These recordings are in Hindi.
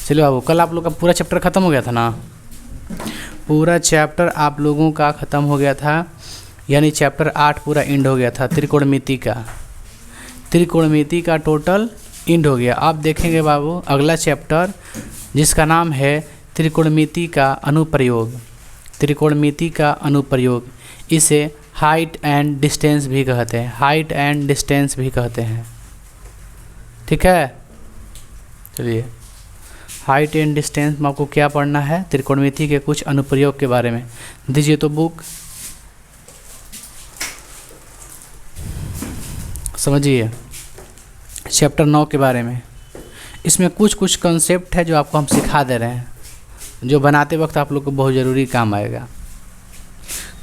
चलो बाबू, कल आप लोग का पूरा चैप्टर ख़त्म हो गया था ना, पूरा चैप्टर आप लोगों का ख़त्म हो गया था, यानी चैप्टर 8 पूरा एंड हो गया था। त्रिकोणमिति का टोटल एंड हो गया। आप देखेंगे बाबू अगला चैप्टर जिसका नाम है त्रिकोणमिति का अनुप्रयोग, इसे हाइट एंड डिस्टेंस भी कहते हैं, ठीक है। चलिए, हाइट एंड डिस्टेंस में आपको क्या पढ़ना है, त्रिकोणमिति के कुछ अनुप्रयोग के बारे में। दीजिए तो बुक, समझिए चैप्टर 9 के बारे में। इसमें कुछ कंसेप्ट है जो आपको हम सिखा दे रहे हैं, जो बनाते वक्त आप लोग को बहुत ज़रूरी काम आएगा।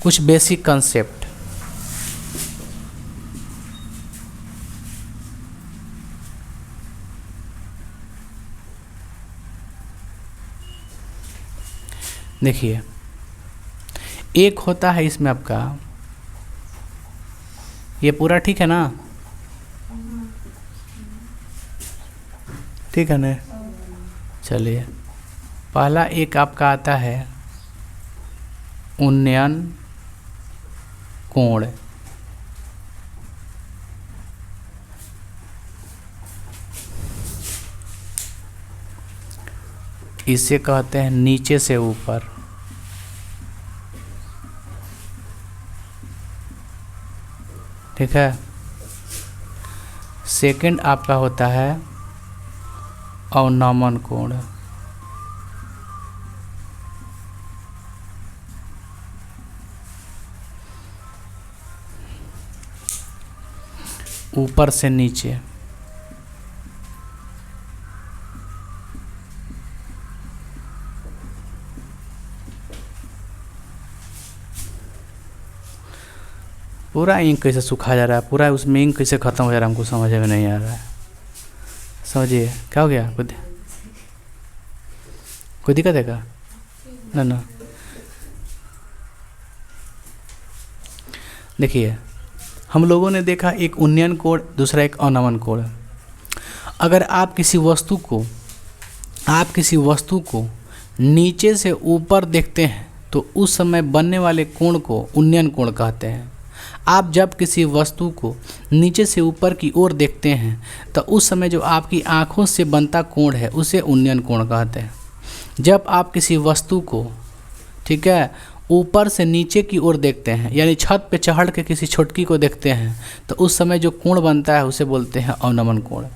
कुछ बेसिक कंसेप्ट। देखिए, एक होता है इसमें आपका, ये पूरा ठीक है ना, ठीक है ना। चलिए, पहला एक आपका आता है उन्नयन कोण। इसे कहते हैं नीचे से ऊपर, ठीक है। सेकंड आपका होता है अवनमन कोण। ऊपर से नीचे। पूरा इंक कैसे सूखा जा रहा है, पूरा उसमें इंक कैसे ख़त्म हो जा रहा है, हमको समझ में नहीं आ रहा है। समझिए क्या हो गया, कोई दिक्कत है क्या? ना। देखिए, हम लोगों ने देखा एक उन्नयन कोण, दूसरा एक अवनमन कोण। अगर आप किसी वस्तु को नीचे से ऊपर देखते हैं तो उस समय बनने वाले कोण को उन्नयन कोण कहते हैं। आप जब किसी वस्तु को नीचे से ऊपर की ओर देखते हैं तो उस समय जो आपकी आँखों से बनता कोण है उसे उन्नयन कोण कहते हैं। जब आप किसी वस्तु को, ठीक है, ऊपर से नीचे की ओर देखते हैं, यानी छत पे चढ़ के किसी छोटकी को देखते हैं, तो उस समय जो कोण बनता है उसे बोलते हैं अवनमन कोण।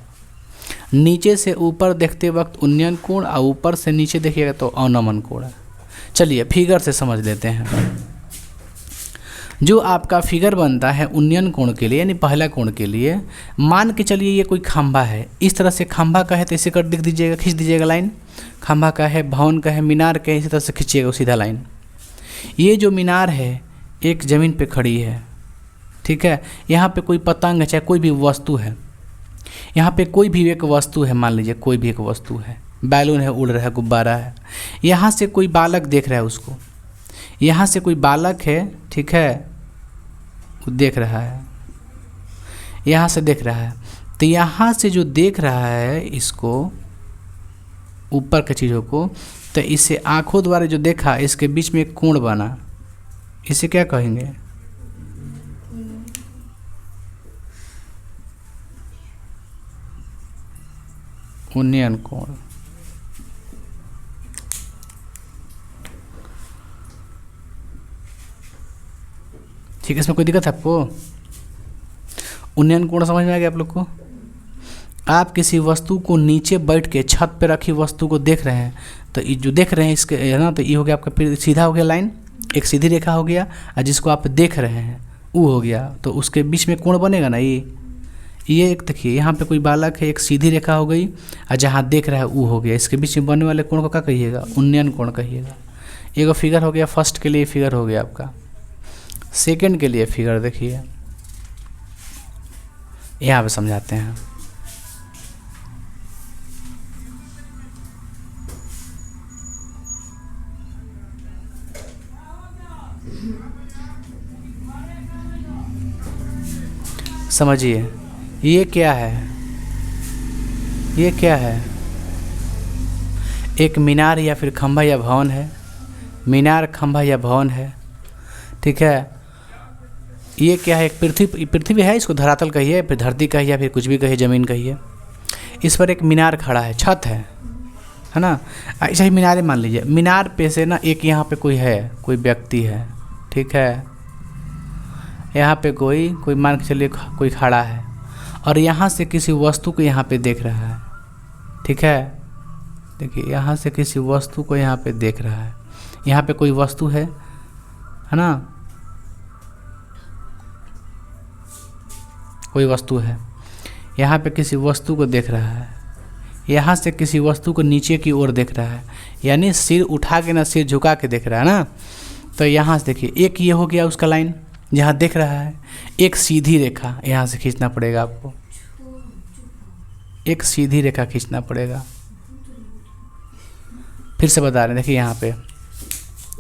नीचे से ऊपर देखते वक्त उन्नयन कोण और ऊपर से नीचे देखिएगा तो अवनमन कोण। चलिए फिगर से समझ लेते हैं। जो आपका फिगर बनता है उन्नयन कोण के लिए, यानी पहला कोण के लिए, मान के चलिए ये कोई खंभा है। इस तरह से खंभा का है तो इसे कर दिख दीजिएगा, खींच दीजिएगा लाइन। खंभा का है, भवन का है, मीनार का है, इसी तरह से खींचिएगा सीधा लाइन। ये जो मीनार है एक ज़मीन पे खड़ी है, ठीक है। यहाँ पे कोई पतंग है, चाहे कोई भी वस्तु है, यहाँ पे कोई भी एक वस्तु है, मान लीजिए कोई भी एक वस्तु है, बैलून है, उड़ रहा है, गुब्बारा है। यहाँ से कोई बालक देख रहा है उसको, यहाँ से कोई बालक है, ठीक है, वो देख रहा है, यहाँ से देख रहा है। तो यहाँ से जो देख रहा है इसको, ऊपर की चीज़ों को, तो इसे आँखों द्वारा जो देखा, इसके बीच में एक कोण बना, इसे क्या कहेंगे? उन्नयन कोण। ठीक है, इसमें कोई दिक्कत है आपको? उन्नयन कोण समझ में आ गया आप लोग को? आप किसी वस्तु को नीचे बैठ के छत पे रखी वस्तु को देख रहे हैं, तो ये जो देख रहे हैं इसके है ना, तो ये हो गया आपका, फिर सीधा हो गया लाइन, एक सीधी रेखा हो गया, और जिसको आप देख रहे हैं वो हो गया, तो उसके बीच में कोण बनेगा ना। ये एक देखिए, यहाँ पे कोई बालक है, एक सीधी रेखा हो गई, और जहाँ देख रहा है वो हो गया। इसके बीच में बनने वाले कोण को क्या कहिएगा? उन्नयन कोण कहिएगा। एक फिगर हो गया, फर्स्ट के लिए फिगर हो गया आपका। सेकंड के लिए फिगर देखिए, यहाँ पे समझाते हैं। समझिए, ये क्या है? ये क्या है? एक मीनार या फिर खंभा या भवन है। मीनार, खंभा या भवन है, ठीक है। ये क्या है? एक पृथ्वी है, इसको धरातल कहिए, फिर धरती कहिए या फिर कुछ भी कहिए, ज़मीन कहिए। इस पर एक मीनार खड़ा है, छत है ना। ऐसा ही मीनारें मान लीजिए। मीनार पे से ना एक यहाँ पे कोई है, कोई व्यक्ति है, ठीक है। यहाँ पे कोई मान के चलिए कोई खड़ा है और यहाँ से किसी वस्तु को यहाँ पे देख रहा है, ठीक है। देखिए यहाँ से किसी वस्तु को यहाँ पे देख रहा है। यहाँ पे कोई वस्तु है ना, कोई वस्तु है। यहाँ पे किसी वस्तु को देख रहा है। यहाँ से किसी वस्तु को नीचे की ओर देख रहा है, यानी सिर उठा के ना सिर झुका के देख रहा है ना। तो यहाँ से देखिए एक ये हो गया उसका लाइन जहाँ देख रहा है। एक सीधी रेखा यहाँ से खींचना पड़ेगा आपको, एक सीधी रेखा खींचना पड़ेगा। फिर से बता रहे हैं, देखिए यहाँ पे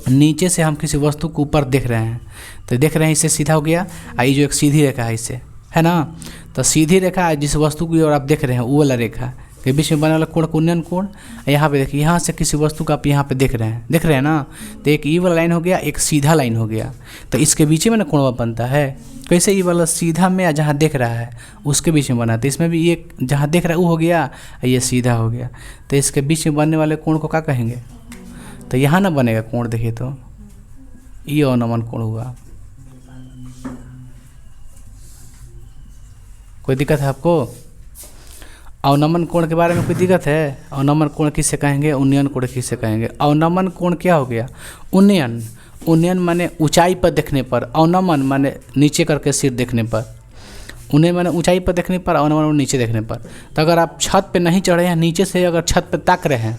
नीचे से हम किसी वस्तु को ऊपर देख रहे हैं, तो देख रहे हैं इससे सीधा हो गया। ये जो एक सीधी रेखा है इससे, है ना, तो सीधी रेखा जिस वस्तु की ओर आप देख रहे हैं वो वाला रेखा के बीच में बने वाला कोण को उन्नयन कोण। यहाँ पे देखिए यहाँ से किसी वस्तु को आप यहाँ पे देख रहे हैं ना, तो एक ई वाला लाइन हो गया, एक सीधा लाइन हो गया। तो इसके बीच में ना कोण बनता है। कैसे? ई वाला सीधा में जहाँ देख रहा है उसके बीच में बना, तो इसमें भी ये जहाँ देख रहा है वो हो गया, ये सीधा हो गया। तो इसके बीच में बनने वाले कोण को क्या कहेंगे? तो यहाँ ना बनेगा कोण, देखिए तो ये अवनमन कोण हुआ। कोई दिक्कत है आपको? अवनमन कोण के बारे में कोई दिक्कत है? अवनमन कोण किससे कहेंगे? उन्नयन कोण किससे कहेंगे? अवनमन कोण क्या हो गया? उन्नयन, उन्नयन माने ऊंचाई पर देखने पर, अवनमन माने नीचे करके सिर देखने पर, उन्नयन माने ऊंचाई पर देखने पर, अवनमन नीचे देखने पर। तो अगर आप छत पे नहीं चढ़े हैं, नीचे से अगर छत पे ताक रहे हैं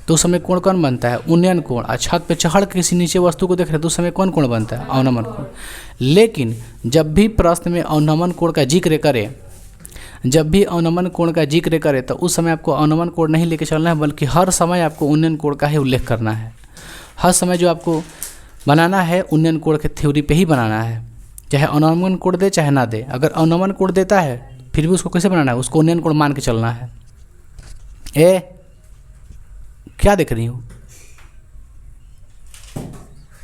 तो उस समय कोण कौन बनता है? उन्नयन कोण। और छत पे चढ़ के किसी नीचे वस्तु को देख रहे हैं तो उस समय कौन कोण बनता है? अवनमन कोण। लेकिन जब भी प्रश्न में अवनमन कोण का जिक्र करे, जब भी अवनमन कोण का जिक्र करे तो उस समय आपको अवनमन कोण नहीं लेके चलना है, बल्कि हर समय आपको उन्नयन कोण का ही उल्लेख करना है। हर समय जो आपको बनाना है उन्नयन कोण के थ्योरी पे ही बनाना है, चाहे अवनमन कोण दे चाहे ना दे। अगर अवनमन कोण देता है फिर भी उसको कैसे बनाना है? उसको उन्नयन कोण मान के चलना है। क्या देख रही हूँ?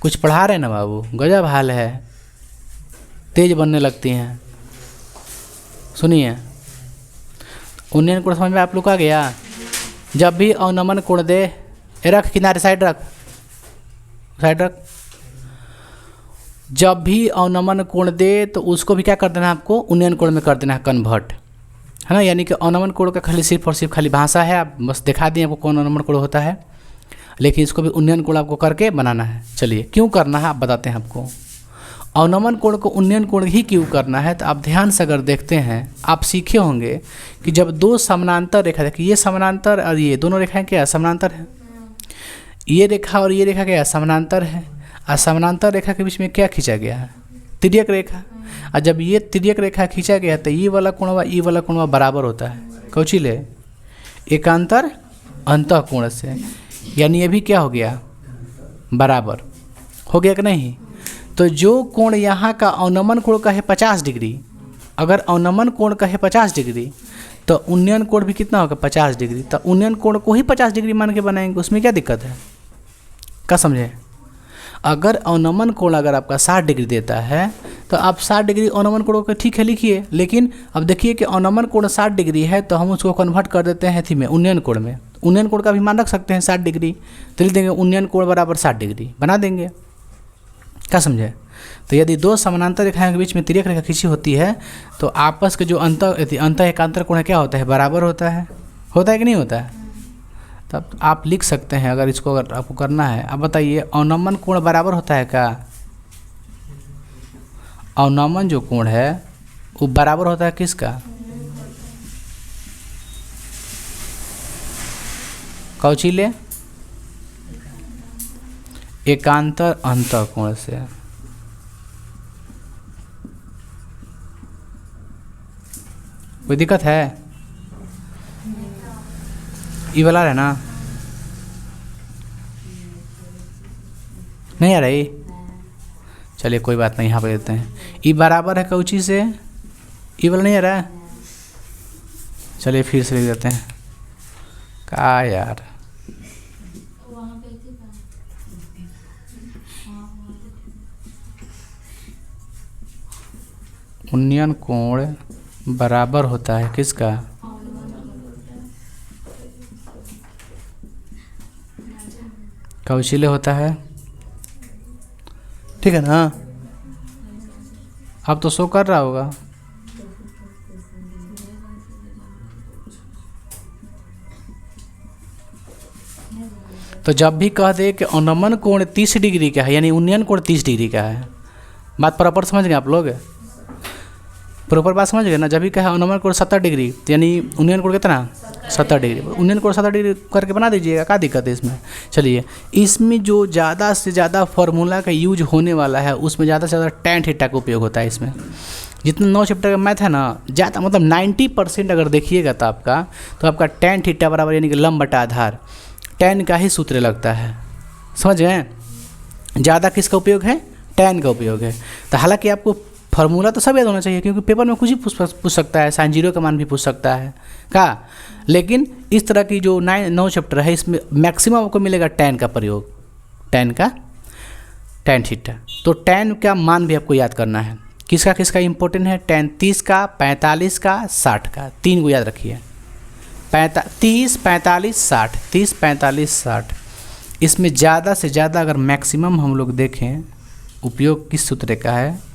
कुछ पढ़ा रहे ना बाबू, गजब हाल है, तेज बनने लगती हैं। सुनिए, उन्नयन कोण समझ में आप लोग आ गया? जब भी अवनमन कोण दे, रख किनारे, साइड रख, साइड रख। जब भी अवनमन कोण दे तो उसको भी क्या कर देना है आपको? उन्नयन कोण में कर देना है कन्वर्ट, है ना। यानी कि अवनमन कोण का खाली सिर्फ और सिर्फ खाली भाषा है, आप बस दिखा दिए आपको कौन अवनमन कोण होता है, लेकिन इसको भी उन्नयन कोण आपको करके बनाना है। चलिए क्यों करना है आप बताते हैं आपको। अवनमन कोण को उन्नयन कोण ही क्यों करना है? तो आप ध्यान से अगर देखते हैं, आप सीखे होंगे कि जब दो समानांतर रेखा, देखिए ये समानांतर और ये दोनों रेखाएं क्या समानांतर है। ये रेखा और ये रेखा क्या समानांतर है, और समानांतर रेखा के बीच में क्या खींचा गया है? तिर्यक रेखा। और जब ये तिर्यक रेखा खींचा गया तो ये वाला कोणवा ये वाला कोणवा बराबर होता है। कौची ले? एकांतर अंतः कोण से, यानी ये भी क्या हो गया? बराबर हो गया कि नहीं? तो जो कोण यहाँ का अवनमन कोण का है 50 डिग्री, अगर अवनमन कोण का है 50 डिग्री तो उन्नयन कोण भी कितना होगा? 50 डिग्री। तो उन्नयन कोण को ही 50 डिग्री मान के बनाएंगे, उसमें क्या दिक्कत है? क्या समझे? अगर अवनमन कोण अगर आपका 60 डिग्री देता है तो आप 60 डिग्री अवनमन कोण को ठीक है लिखिए, लेकिन अब देखिए कि अवनमन कोण 60 डिग्री है तो हम उसको कन्वर्ट कर देते हैं थी में उन्नयन कोण में। उन्नयन कोण का भी मान रख सकते हैं 60 डिग्री, तो लिख देंगे उन्नयन कोण बराबर 60 डिग्री बना देंगे। क्या समझे? तो यदि दो समानांतर रेखाओं के बीच में तिर्यक रेखा खींची होती है तो आपस के जो अंत एकांतर कोण क्या होता है? बराबर होता है। होता है कि नहीं होता है? तब आप लिख सकते हैं, अगर इसको अगर आपको करना है। अब बताइए अवनमन कोण बराबर होता है क्या? अवनमन जो कोण है वो बराबर होता है किसका? कौची ले? एकांतर अंतः कोण से। कोई दिक्कत है? ये वाला है ना, नहीं आ रही? चलिए कोई बात नहीं, यहाँ पे देते हैं। ई बराबर है कौची से? ई वाला नहीं आ रहा है? चलिए फिर से लिख देते हैं। का यार उन्नयन कोण बराबर होता है किसका? कौशल्य होता है, ठीक है ना? अब तो शो कर रहा होगा। तो जब भी कह दे कि अवनमन कोण 30 डिग्री का है, यानी उन्नयन कोण 30 डिग्री का है। बात प्रॉपर समझ गए आप लोग? प्रॉपर बात समझ गए ना? जब भी कहे अवनमन कोण 70 डिग्री, यानी उन्नयन कोण कितना? 70 डिग्री। उन्नयन कोण 70 डिग्री करके बना दीजिएगा, क्या दिक्कत है इसमें? चलिए, इसमें जो ज़्यादा से ज़्यादा फार्मूला का यूज होने वाला है उसमें ज़्यादा से ज़्यादा tan थीटा का उपयोग होता है। इसमें जितना 9 चैप्टर का मैथ है ना, ज़्यादा मतलब 90% अगर देखिएगा तो आपका tan थीटा बराबर यानी कि लंब बटा आधार tan का ही सूत्र लगता है। समझ गए? ज़्यादा किसका उपयोग है? tan का उपयोग है। तो हालांकि आपको फार्मूला तो सब याद होना चाहिए, क्योंकि पेपर में कुछ भी पूछ सकता है, sin 0 का मान भी पूछ सकता है का। लेकिन इस तरह की जो 9 चैप्टर है इसमें मैक्सिमम आपको मिलेगा tan का प्रयोग, tan थीटा। तो tan का मान भी आपको याद करना है। किसका किसका इंपॉर्टेंट है? tan 30 का, 45 का, 60 का, 3 को याद रखिए। 30, 45, 60, 30, 45, 60। इसमें ज़्यादा से ज़्यादा अगर मैक्सिमम हम लोग देखें उपयोग किस सूत्र का है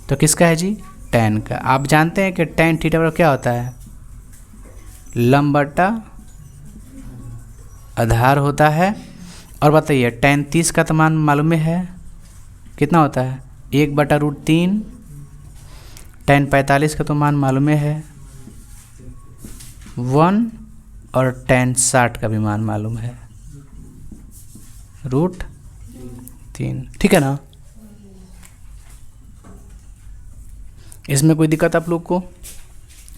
तो किसका है जी? tan का। आप जानते हैं कि tan थीटा बराबर क्या होता है? लंब बटा आधार होता है। और बताइए tan 30 का तो मान मालूम है कितना होता है? 1/√3। tan 45 का तो मान मालूम है 1। और tan 60 का भी मान मालूम है √3। ठीक है ना? इसमें कोई दिक्कत आप लोग को?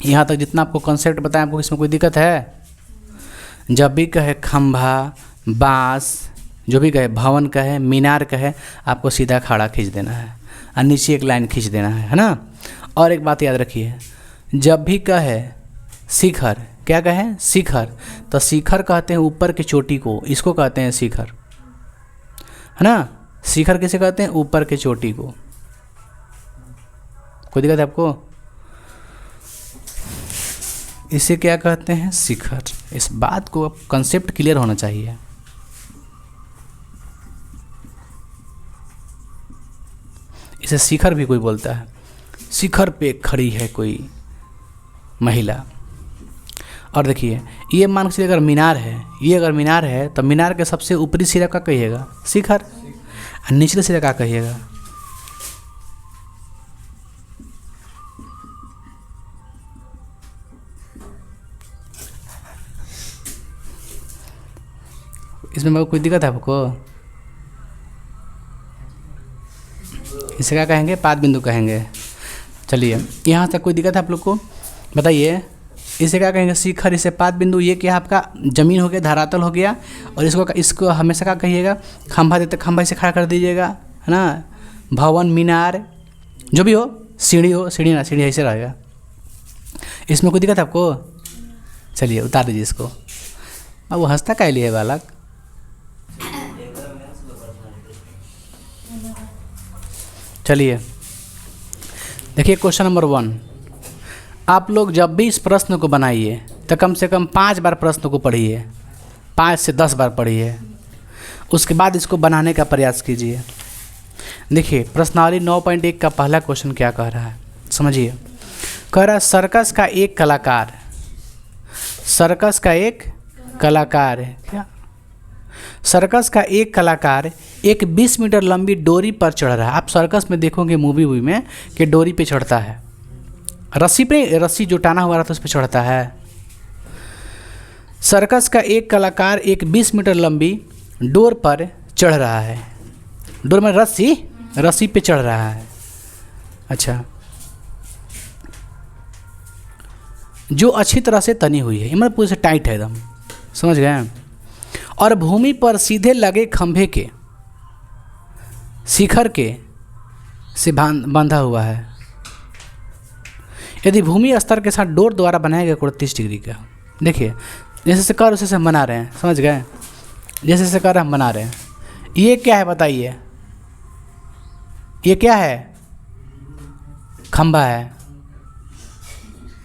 यहाँ तक जितना आपको कॉन्सेप्ट बताया, आपको इसमें कोई दिक्कत है? जब भी कहे खंभा, बांस, जो भी कहे, भवन कहे, मीनार कहे, आपको सीधा खड़ा खींच देना है और नीचे एक लाइन खींच देना है ना? और एक बात याद रखिए, जब भी कहे शिखर, क्या कहें? शिखर। तो शिखर कहते हैं ऊपर की चोटी को, इसको कहते हैं शिखर, है ना? शिखर किसे कहते हैं? ऊपर की चोटी को। कोई दिक्कत है आपको? इसे क्या कहते हैं? शिखर। इस बात को अब कंसेप्ट क्लियर होना चाहिए। इसे शिखर भी कोई बोलता है। शिखर पे खड़ी है कोई महिला। और देखिए, ये मान के चलिए अगर मीनार है, ये अगर मीनार है तो मीनार के सबसे ऊपरी सिरा का कहिएगा? शिखर। और निचले सिरा का कहिएगा? इसमें कोई दिक्कत है आपको? इसे क्या कहेंगे? पाद बिंदु कहेंगे। चलिए, यहाँ तक कोई दिक्कत है आप लोग को? बताइए, इसे क्या कहेंगे? शिखर। इसे पाद बिंदु। ये क्या आपका जमीन हो गया, धरातल हो गया। और इसको हमेशा क्या कहिएगा? खंभा देते, खंभा इसे खड़ा कर दीजिएगा, है ना? भवन, मीनार, जो भी हो, सीढ़ी हो, सीढ़ी ना, सीढ़ी ऐसे रहेगा। इसमें कोई दिक्कत है आपको? चलिए, उतार दीजिए इसको। अब वो हंसता क्या लिए है बालक? चलिए, देखिए क्वेश्चन नंबर 1। आप लोग जब भी इस प्रश्न को बनाइए तो कम से कम 5 बार प्रश्न को पढ़िए, 5 से 10 बार पढ़िए। उसके बाद इसको बनाने का प्रयास कीजिए। देखिए, प्रश्नावली 9.1 का पहला क्वेश्चन क्या कह रहा है, समझिए। कह रहा है सर्कस का एक कलाकार, सर्कस का एक कलाकार है क्या? सर्कस का एक कलाकार एक 20 मीटर लंबी डोरी पर चढ़ रहा है। आप सर्कस में देखोगे मूवी में कि डोरी पे चढ़ता है, रस्सी पे, रस्सी जो टाना हुआ रहता है उस पर चढ़ता है। सर्कस का एक कलाकार एक 20 मीटर लंबी डोर पर चढ़ रहा है। डोर में रस्सी पे चढ़ रहा है। अच्छा, जो अच्छी तरह से तनी हुई है, मतलब पूरे से टाइट है एकदम, समझ गए? और भूमि पर सीधे लगे खंभे के शिखर के से बांधा हुआ है। यदि भूमि स्तर के साथ डोर द्वारा बनाया गया कोण 30 डिग्री का। देखिए, जैसे से कर उसे से हम बना रहे हैं, समझ गए? जैसे से कर हम बना रहे हैं। ये क्या है बताइए? ये क्या है? खंभा है,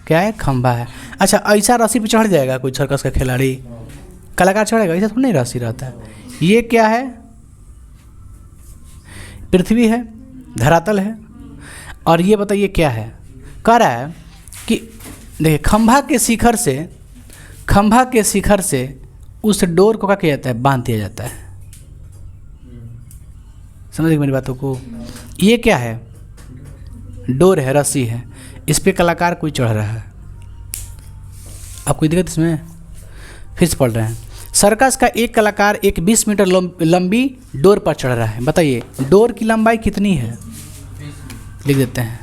क्या है? खंभा है। अच्छा, ऐसा रस्सी पे चढ़ जाएगा कोई सर्कस का खिलाड़ी, कलाकार चढ़ेगा? ऐसा तो नहीं रस्सी रहता है। ये क्या है? पृथ्वी है, धरातल है। और ये बताइए क्या है? कह रहा है कि देखिए खंभा के शिखर से उस डोर को क्या किया जाता है? बांध दिया जाता है। समझ गए मेरी बातों को? ये क्या है? डोर है, रस्सी है, इस पे कलाकार कोई चढ़ रहा है। आप कोई दिक्कत इसमें? फिर से पढ़ रहे हैं। सर्कस का एक कलाकार एक 20 मीटर लंबी डोर पर चढ़ रहा है। बताइए डोर की लंबाई कितनी है? लिख देते हैं।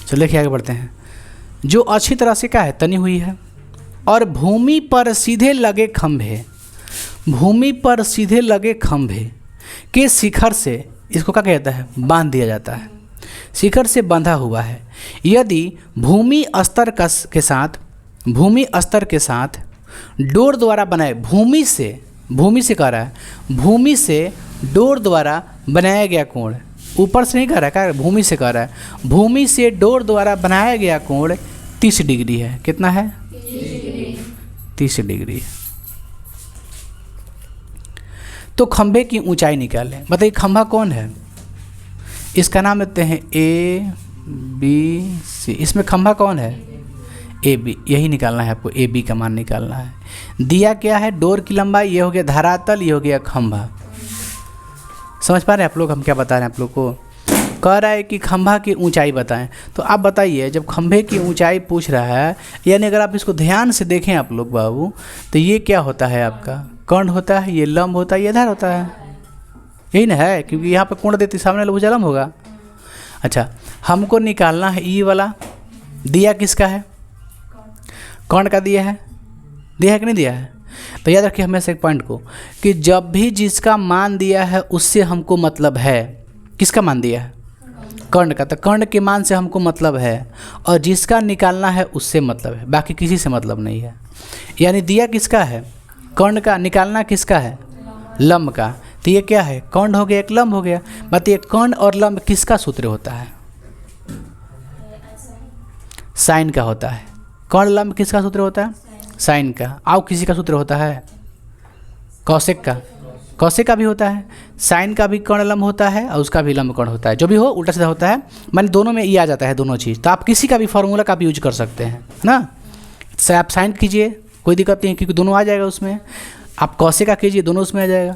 चलिए देखिए आगे बढ़ते हैं। जो अच्छी तरह से क्या है? तनी हुई है और भूमि पर सीधे लगे खंभे के शिखर से इसको क्या कहता है? बांध दिया जाता है। शिखर से बंधा हुआ है। यदि भूमि स्तर के साथ डोर द्वारा बनाए, भूमि से कह रहा है, भूमि से डोर द्वारा बनाया गया कोण, ऊपर से नहीं कह रहा है, क्या भूमि से कह रहा है, भूमि से डोर द्वारा बनाया गया कोण 30 डिग्री है। कितना है? 30 डिग्री। तो खंभे की ऊंचाई निकालें। बताइए खंभा कौन है? इसका नाम लेते हैं ABC। इसमें खंभा कौन है? AB। यही निकालना है आपको, AB का मान निकालना है। दिया क्या है? डोर की लंबाई, ये हो गया धरातल, ये हो गया खंभा। समझ पा रहे हैं आप लोग हम क्या बता रहे हैं आप लोग को? कह रहा है कि खंभा की ऊंचाई बताएं। तो आप बताइए जब खंभे की ऊंचाई पूछ रहा है, यानी अगर आप इसको ध्यान से देखें आप लोग बाबू, तो ये क्या होता है? आपका कर्ण होता है, ये लंब होता है, ये आधार होता है। यही ना है, क्योंकि यहाँ पे कोण देती सामने वाला भुजा लंब होगा। अच्छा, हमको निकालना है ई वाला। दिया किसका है? कर्ण का दिया है कि नहीं दिया है? तो याद रखिए हमेशा एक पॉइंट को कि जब भी जिसका मान दिया है उससे हमको मतलब है। किसका मान दिया है? कर्ण का। तो कर्ण के मान से हमको मतलब है, और जिसका निकालना है उससे मतलब है, बाकी किसी से मतलब नहीं है। यानी दिया किसका है? कर्ण का। निकालना किसका है? लंब का। तो ये क्या है? कर्ण हो गया, एक लंब हो गया। बताइए कर्ण और लंब किसका सूत्र होता है? साइन का होता है। कर्ण लंब किसका सूत्र होता है? साइन का। आओ किसी का सूत्र होता है? कौशिक का। कौशिक का भी होता है। साइन का भी कर्ण लंब होता है और उसका भी लंब कर्ण होता है। जो भी हो उल्टा सीधा होता है, माने दोनों में ये आ जाता है दोनों चीज़। तो आप किसी का भी फॉर्मूला का भी यूज कर सकते हैं ना। आप साइन कीजिए, कोई दिक्कत नहीं, क्योंकि दोनों आ जाएगा उसमें। आप कौशिक का कीजिए, दोनों उसमें आ जाएगा।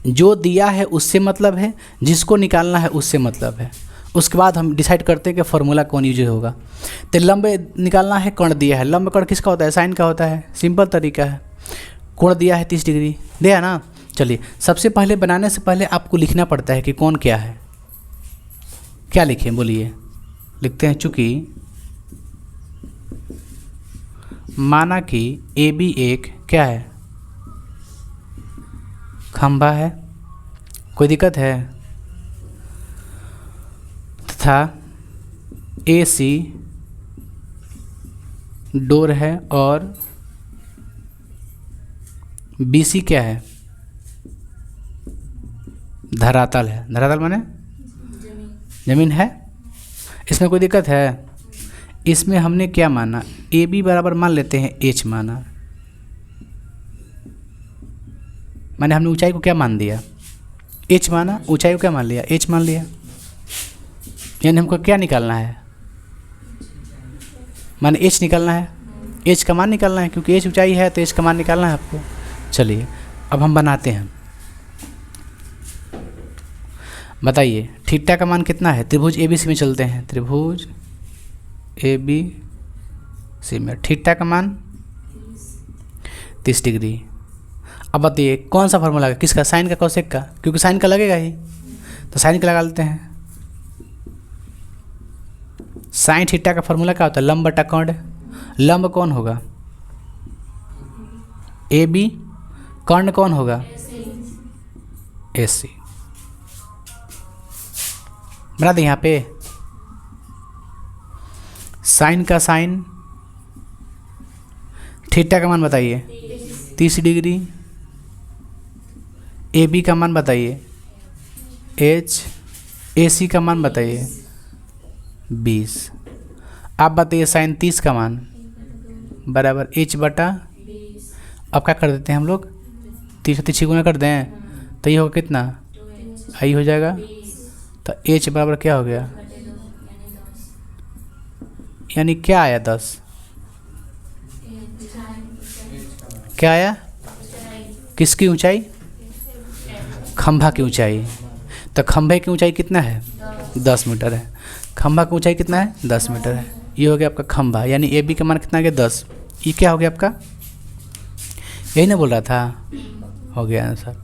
जो दिया है उससे मतलब है, जिसको निकालना है उससे मतलब है। उसके बाद हम डिसाइड करते हैं कि फार्मूला कौन यूज होगा। तो लंब निकालना है, कर्ण दिया है। लंब कर्ण किसका होता है? साइन का होता है। सिंपल तरीका है। कोण दिया है 30 डिग्री, दिया ना। चलिए सबसे पहले बनाने से पहले आपको लिखना पड़ता है कि कौन क्या है। क्या लिखें बोलिए? लिखते हैं चूँकि माना कि AB एक क्या है? खंभा है। कोई दिक्कत है? तथा AC डोर है और BC क्या है? धरातल है। धरातल माने जमीन है। इसमें कोई दिक्कत है? इसमें हमने क्या माना? AB बराबर मान लेते हैं H माना। मैंने हमने ऊंचाई को क्या मान दिया? H माना। ऊंचाई को क्या मान लिया? H मान लिया। यानी हमको क्या निकालना है? माने H निकालना है। H का मान निकालना है, क्योंकि H ऊंचाई है तो H का मान निकालना है आपको। चलिए अब हम बनाते हैं। बताइए थीटा का मान कितना है? त्रिभुज ABC में चलते हैं। त्रिभुज ABC में थीटा का मान 30 डिग्री। अब बताइए कौन सा फार्मूला है? किसका? साइन का, कौशिक का, क्योंकि साइन का लगेगा ही, तो साइन का लगा लेते हैं। साइन थीटा का फार्मूला क्या होता है? लंब बटा कर्ण। लंब कौन होगा? AB। कर्ण कौन होगा? AC। बना दें यहाँ पे। साइन का साइन, थीटा का मान बताइए 30 डिग्री। ए बी का मान बताइए, एच ए सी का मान बताइए 20। आप बताइए साइन 30 का मान बराबर एच बटा, अब क्या कर देते हैं हम लोग, 30 से 30 गुना कर दें तो ये होगा कितना, आई हो जाएगा। तो एच बराबर क्या हो गया, यानी क्या आया 10, क्या आया, किसकी ऊंचाई, खंभा की ऊंचाई। तो खंभे की ऊंचाई कितना है 10 मीटर है, खंभा की ऊंचाई कितना है 10 मीटर है। ये हो गया आपका खंभा, यानी ए बी का मान कितना आ गया 10। ये क्या हो गया आपका, यही ना बोल रहा था, हो गया आंसर।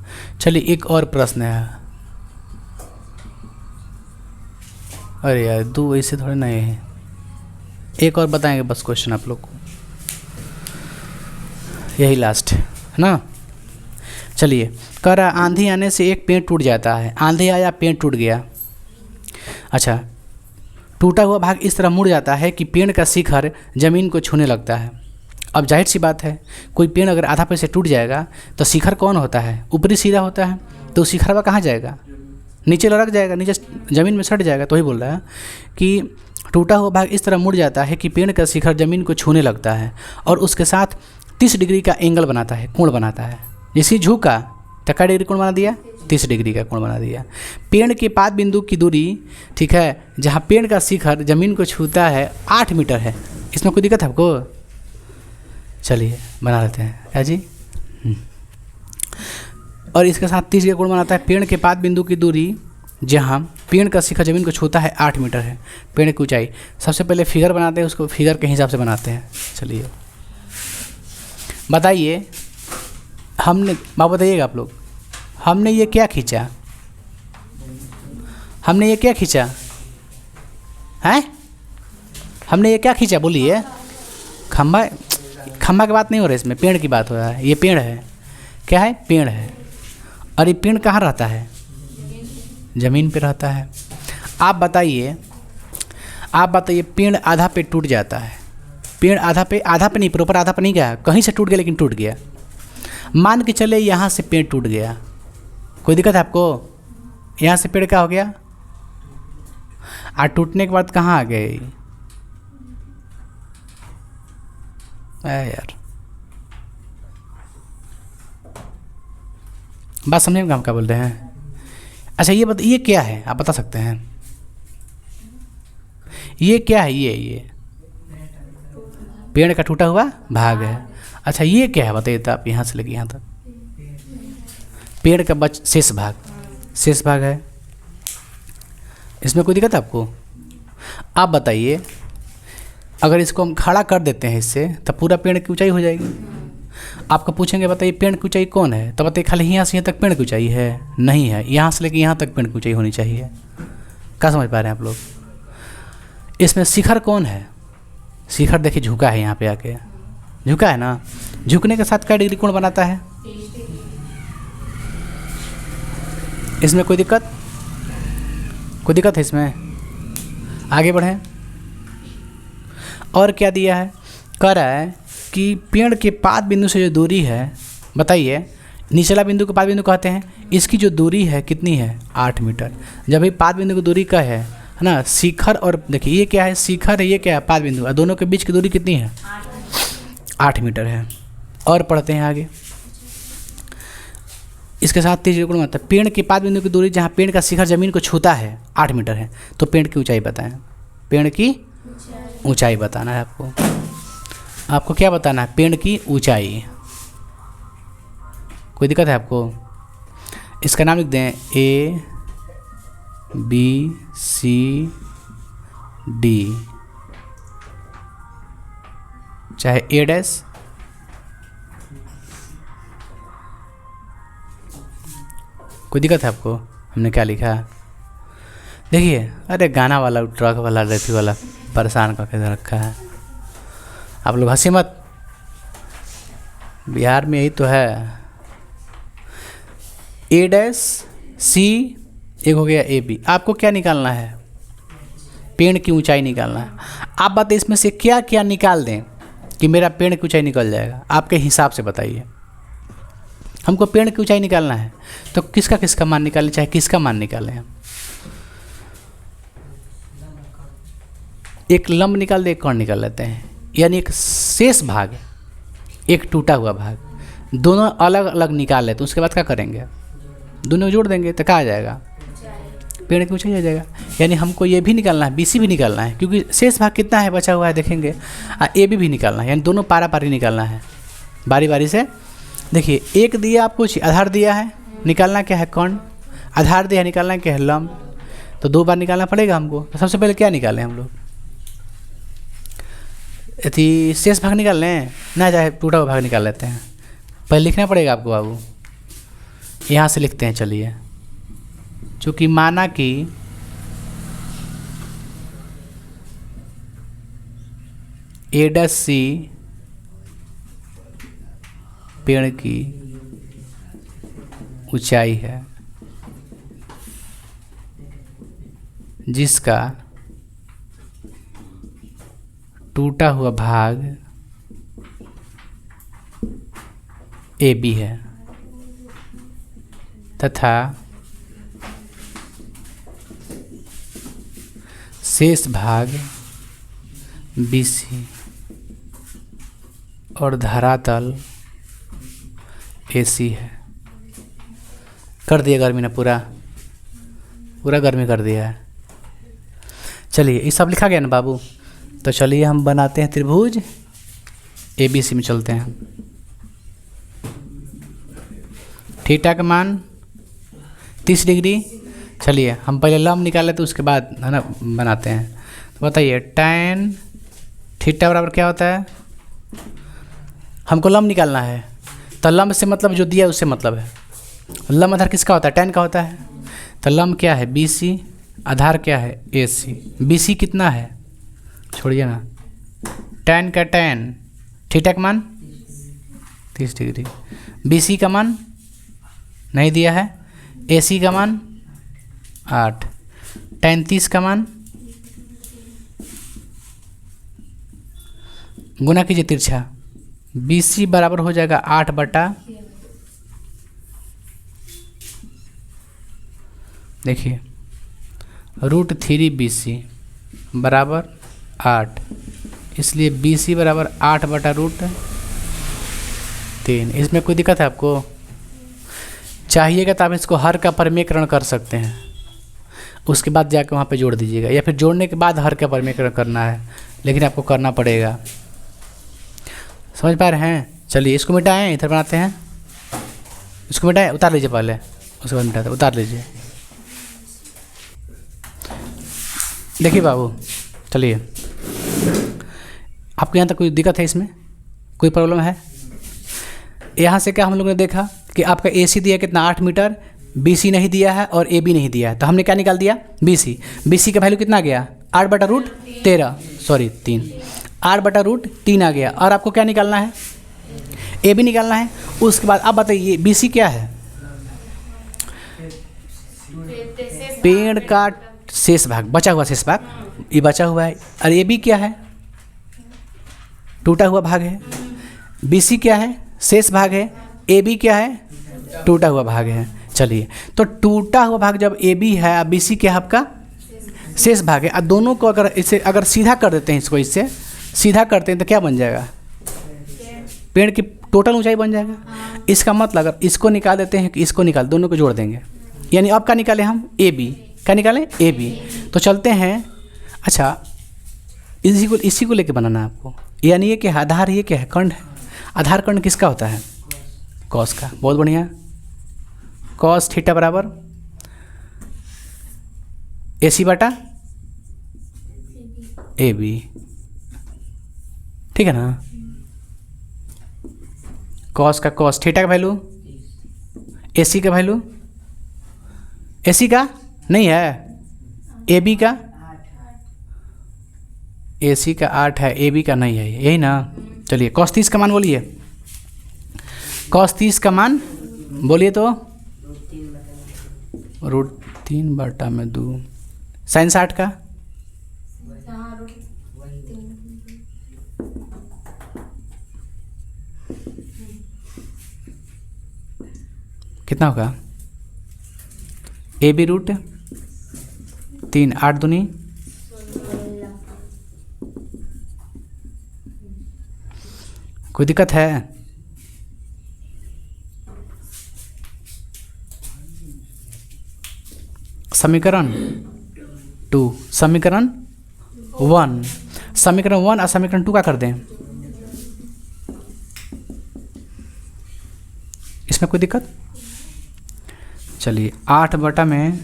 चलिए एक और प्रश्न है, अरे यार दो ऐसे थोड़े नए हैं, एक और बताएंगे बस क्वेश्चन आप लोग को, यही लास्ट है ना। चलिए कह रहा आंधी आने से एक पेड़ टूट जाता है, आंधी आया पेड़ टूट गया। अच्छा, टूटा हुआ भाग इस तरह मुड़ जाता है कि पेड़ का शिखर ज़मीन को छूने लगता है। अब जाहिर सी बात है, कोई पेड़ अगर आधा पे से टूट जाएगा तो शिखर कौन होता है, ऊपरी सीधा होता है, तो शिखर वह कहाँ जाएगा, नीचे लड़क जाएगा, नीचे ज़मीन में सट जाएगा। तो ही बोल रहा है कि टूटा हुआ भाग इस तरह मुड़ जाता है कि पेड़ का शिखर ज़मीन को छूने लगता है और उसके साथ 30 डिग्री का एंगल बनाता है, कोण बनाता है। जैसे झुका तो क्या डिग्री कोण बना दिया, 30 डिग्री का कोण बना दिया। पेड़ के पाद बिंदु की दूरी, ठीक है, जहाँ पेड़ का शिखर ज़मीन को छूता है 8 मीटर है। इसमें कोई दिक्कत है आपको, चलिए बना लेते हैं क्या जी। और इसके साथ 30 का कोण बनाता है। पेड़ के पाद बिंदु की दूरी जहाँ पेड़ का शिखर ज़मीन को छूता है 8 मीटर है। पेड़ की ऊंचाई, सबसे पहले फिगर बनाते हैं, उसको फिगर के हिसाब से बनाते हैं। चलिए बताइए, हमने बात बताइएगा आप लोग, हमने ये क्या खींचा, हमने ये क्या खींचा है, हमने ये क्या खींचा बोलिए। खंभा, खंभा की बात नहीं हो रही इसमें, पेड़ की बात हो रहा है। ये पेड़ है, क्या है, पेड़ है। और ये पेड़ कहाँ रहता है, ज़मीन पे रहता है। आप बताइए, आप बताइए, पेड़ आधा पे टूट जाता है, पेड़ आधा पे नहीं, प्रॉपर आधा पे नहीं गया, कहीं से टूट गया लेकिन टूट गया। मान के चले यहाँ से पेड़ टूट गया, कोई दिक्कत है आपको, यहाँ से पेड़ क्या हो गया, टूटने के बाद कहाँ आ गए यार, बात समझे में, हम क्या बोल रहे हैं। अच्छा ये ये क्या है, आप बता सकते हैं, ये क्या है, ये पेड़ का टूटा हुआ भाग है। अच्छा ये क्या है बताइए, तो आप यहाँ से लेके यहाँ तक पेड़ का शेष भाग है। इसमें कोई दिक्कत है आपको। आप बताइए, अगर इसको हम खड़ा कर देते हैं इससे, तो पूरा पेड़ की ऊंचाई हो जाएगी। आपको पूछेंगे बताइए पेड़ की ऊंचाई कौन है, तो बताइए खाली यहाँ से यहाँ तक पेड़ की ऊंचाई है, नहीं है, यहाँ से लेके यहाँ तक पेड़ की ऊंचाई होनी चाहिए। क्या समझ पा रहे हैं आप लोग। इसमें शिखर कौन है, शिखर देखिए झुका है, यहाँ पे आके झुका है ना, झुकने के साथ क्या डिग्री कोण बनाता है। इसमें कोई दिक्कत है इसमें, आगे बढ़ें। और क्या दिया है, कह रहा है कि पेड़ के पाद बिंदु से जो दूरी है, बताइए, निचला बिंदु को पाद बिंदु कहते हैं, इसकी जो दूरी है कितनी है, 8 मीटर। जब ये पाद बिंदु की दूरी का है ना, शिखर और देखिए ये क्या है, शिखर है, ये क्या है, पाद बिंदु, और दोनों के बीच की दूरी कितनी है, 8 मीटर है। और पढ़ते हैं आगे, इसके साथ 30 डिग्री मतलब पेड़ के पाद बिंदु की दूरी जहाँ पेड़ का शिखर ज़मीन को छूता है 8 मीटर है। तो पेड़ की ऊंचाई बताएं, पेड़ की ऊंचाई बताना है आपको। आपको क्या बताना है, पेड़ की ऊंचाई। कोई दिक्कत है आपको। इसका नाम लिख दें A B C D, चाहे A डैश, कोई दिक्कत है आपको। हमने क्या लिखा देखिए, अरे गाना वाला, ट्रक वाला, रेफी वाला परेशान करके रखा है। आप लोग हंसी मत, बिहार में यही तो है। A डैश C, एक हो गया A B। आपको क्या निकालना है, पेड़ की ऊंचाई निकालना है। आप बात इसमें से क्या क्या निकाल दें कि मेरा पेड़ की ऊंचाई निकल जाएगा, आपके हिसाब से बताइए। हमको पेड़ की ऊंचाई निकालना है, तो किसका किसका मान निकालें, चाहे किसका मान निकालें हम। एक लंब निकाल दे, एक कर्ण निकाल लेते हैं, यानी एक शेष भाग, एक टूटा हुआ भाग, दोनों अलग अलग निकाल लेते हैं। उसके बाद क्या करेंगे, दोनों जोड़ देंगे तो क्या आ जाएगा, पेड़ की ऊंचाई आ जाएगा। यानी हमको ये भी निकालना है, BC भी निकालना है, क्योंकि शेष भाग कितना है बचा हुआ है देखेंगे, AB भी निकालना है, यानी दोनों पारा पारी निकालना है बारी बारी से। देखिए एक दिया आपको आधार दिया है, निकालना क्या है कर्ण, आधार दिया है निकालना क्या है लंब, तो 2 बार निकालना पड़ेगा हमको। तो सबसे पहले क्या निकालें हम लोग, यदि शेष भाग निकाल लें ना, चाहे टूटा हुआ भाग निकाल लेते हैं। पहले लिखना पड़ेगा आपको बाबू, यहाँ से लिखते हैं। चलिए, चूँकि माना कि A'(C) पेड़ की ऊंचाई है, जिसका टूटा हुआ भाग AB है, तथा शेष भाग BC और धरातल AC है। कर दिया गर्मी ने, पूरा गर्मी कर दिया है। चलिए ये सब लिखा गया ना बाबू, तो चलिए हम बनाते हैं त्रिभुज ABC में चलते हैं। थीटा का मान 30 डिग्री। चलिए हम पहले लंब निकाल लेते, उसके बाद है ना बनाते हैं। तो बताइए tan थीटा बराबर क्या होता है, हमको लंब निकालना है, तो लंब से मतलब जो दिया है उससे मतलब है। लंब आधार किसका होता है, tan का होता है। तो लंब क्या है BC, आधार क्या है AC। BC कितना है, छोड़िए ना, tan का tan, थीटा का मान 30 डिग्री, BC का मान नहीं दिया है, AC का मान 8, tan 30 का मान गुना कीजिए तिरछा, BC बराबर हो जाएगा 8 बटा, देखिए √3 BC बराबर 8, इसलिए BC बराबर 8 बटा √3। इसमें कोई दिक्कत है आपको, चाहिएगा तो आप इसको हर का परिमेयकरण कर सकते हैं, उसके बाद जाकर वहाँ पे जोड़ दीजिएगा, या फिर जोड़ने के बाद हर का परिमेयकरण करना है, लेकिन आपको करना पड़ेगा। समझ पा रहे हैं। चलिए इसको मिटाएं, इधर बनाते हैं, इसको मिटाएं, उतार लीजिए पहले, उसके बाद मिटाते, उतार लीजिए। देखिए बाबू, चलिए आपको यहाँ तक कोई दिक्कत है, इसमें कोई प्रॉब्लम है। यहाँ से क्या हम लोगों ने देखा कि आपका AC दिया कितना 8 मीटर, BC नहीं दिया है और AB नहीं दिया है, तो हमने क्या निकाल दिया BC का वैल्यू कितना गया 8 बटा √13, सॉरी 3, 8 बटा √3 आ गया। और आपको क्या निकालना है, AB निकालना है। उसके बाद आप बताइए BC क्या है, पेड़ का शेष भाग, बचा हुआ शेष भाग, ये बचा हुआ है। और AB क्या है, टूटा हुआ भाग है। BC क्या है, शेष भाग है। AB क्या है, टूटा हुआ भाग है। चलिए, तो टूटा हुआ भाग जब AB है, BC क्या है आपका शेष भाग है। और दोनों को अगर इसे अगर सीधा कर देते हैं, इसको इससे सीधा करते हैं तो क्या बन जाएगा, पेड़ की टोटल ऊंचाई बन जाएगा। इसका मतलब अगर इसको निकाल देते हैं कि इसको निकाल, दोनों को जोड़ देंगे, यानी अब क्या निकालें हम AB, क्या निकालें AB। तो चलते हैं। अच्छा, इसी को लेके बनाना है आपको, यानी ये क्या है, आधार, ये क्या है कर्ण है। आधार कर्ण किसका होता है, कॉस का। बहुत बढ़िया, कॉस थीटा बराबर AC बटा AB, ठीक है ना। कॉस का कॉस, थीटा का वैल्यू, AC का वैल्यू, AC का नहीं है, AB का, AC का 8 है, AB का नहीं है, यही ना। चलिए cos 30 का मान बोलिए, cos 30 का मान बोलिए तो √3/2, sin 60 का कितना होगा? ए बी रूट 3, 8 दूनी 16। कोई दिक्कत है? समीकरण 2, समीकरण 1, समीकरण 1 और समीकरण 2 का कर दें। इसमें कोई दिक्कत? चलिए 8 बटा में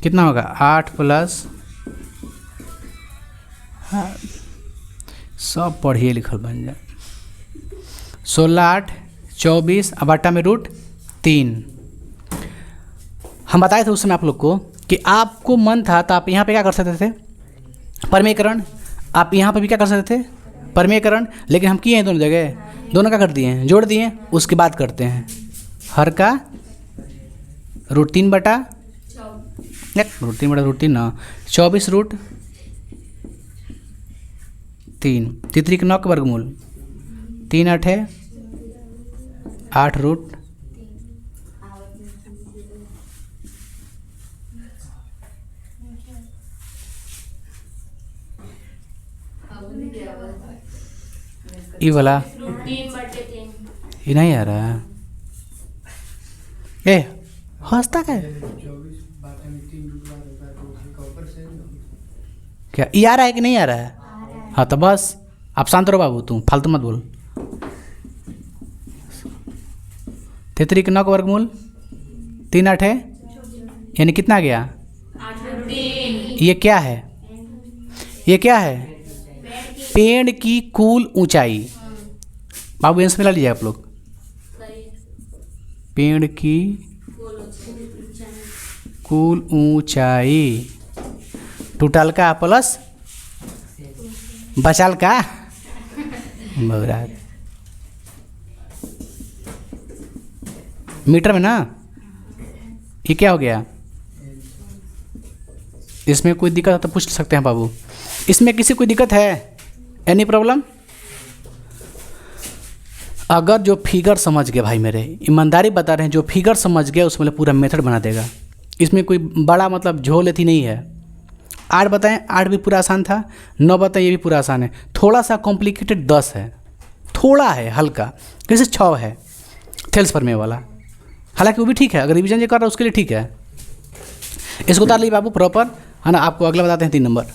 कितना होगा? 8 प्लस, हाँ सब पढ़िए लिखल बन जाए। 16 8 24 अब बटा में रूट 3। हम बताए थे उस समय आप लोग को कि आपको मन था तो आप यहाँ पे क्या कर सकते थे? परमीकरण। आप यहाँ पे भी क्या कर सकते थे? परमीकरण। लेकिन हम किए हैं दोनों जगह, दोनों क्या कर दिए हैं? जोड़ दिए। उसके बाद करते हैं हर का रूट 3 बटा रूट 3 बटा रूट 3 ना 24 रूट 3, तितरी के 9 के वर्गमूल 3 8 है 8 रूट 3 ये वाला 3/3। ये नहीं आ रहा है। ए हंसता क्या है? क्या ये आ रहा है कि नहीं आ रहा है? हाँ तो बस आप शांत रहो बाबू, तुम फालतू मत बोल। 33 के 9 का वर्गमूल 3 8 है, यानी कितना आ गया? 8/3। ये क्या है? ये क्या है? पेड़ की कुल ऊंचाई। बाबू आंसर मिला लीजिए आप लोग। पेड़ की कुल ऊंचाई टोटल का प्लस बचाल का बौरा मीटर में ना। ये क्या हो गया? इसमें कोई दिक्कत है तो पूछ सकते हैं बाबू। इसमें किसी कोई दिक्कत है? Any problem? अगर जो फिगर समझ गया भाई मेरे, ईमानदारी बता रहे हैं, जो फिगर समझ गया उसमें पूरा मेथड बना देगा। इसमें कोई बड़ा मतलब झोल थी नहीं है। 8 बताएं, 8 भी पूरा आसान था। 9 बताएं, ये भी पूरा आसान है। थोड़ा सा कॉम्प्लिकेटेड 10 है, थोड़ा है हल्का, जैसे 6 है थेल्स पर में वाला। हालांकि वो भी ठीक है, अगर रिवीजन जो कर रहा है उसके लिए ठीक है। इसको उतार लीजिए बाबू प्रॉपर, है ना। आपको अगला बताते हैं 3 नंबर।